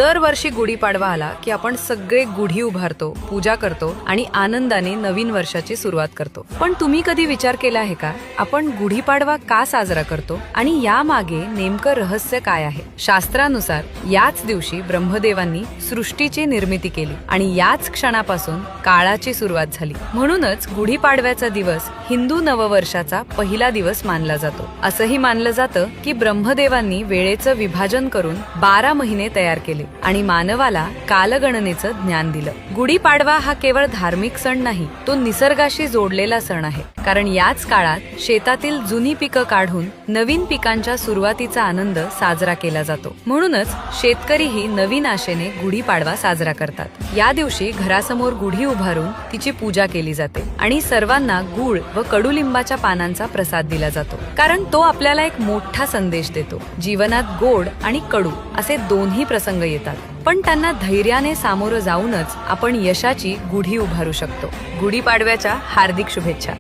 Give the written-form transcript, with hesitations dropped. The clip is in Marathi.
दरवर्षी गुढीपाडवा आला की आपण सगळे गुढी उभारतो, पूजा करतो आणि आनंदाने नवीन वर्षाची सुरुवात करतो. पण तुम्ही कधी विचार केला आहे का, आपण गुढीपाडवा का साजरा करतो आणि यामागे नेमकं रहस्य काय आहे? शास्त्रानुसार याच दिवशी ब्रह्मदेवांनी सृष्टीची निर्मिती केली आणि याच क्षणापासून काळाची सुरुवात झाली. म्हणूनच गुढीपाडव्याचा दिवस हिंदू नववर्षाचा पहिला दिवस मानला जातो. असंही मानलं जातं की ब्रह्मदेवांनी वेळेचं विभाजन करून 12 महिने तयार केले आणि मानवाला कालगणनेचं ज्ञान दिलं. गुढीपाडवा हा केवळ धार्मिक सण नाही, तो निसर्गाशी जोडलेला सण आहे. कारण याच काळात शेतातील जुनी पिकं काढून नवीन पिकांच्या सुरुवातीचा आनंद साजरा केला जातो. म्हणूनच शेतकरीही नवीन आशेने गुढीपाडवा साजरा करतात. या दिवशी घरासमोर गुढी उभारून तिची पूजा केली जाते आणि सर्वांना गूळ व कडुलिंबाच्या पानांचा प्रसाद दिला जातो. कारण तो आपल्याला एक मोठा संदेश देतो. जीवनात गोड आणि कडू असे दोन्ही प्रसंग येतात, पण त्यांना धैर्याने सामोरं जाऊनच आपण यशाची गुढी उभारू शकतो. गुढीपाडव्याच्या हार्दिक शुभेच्छा.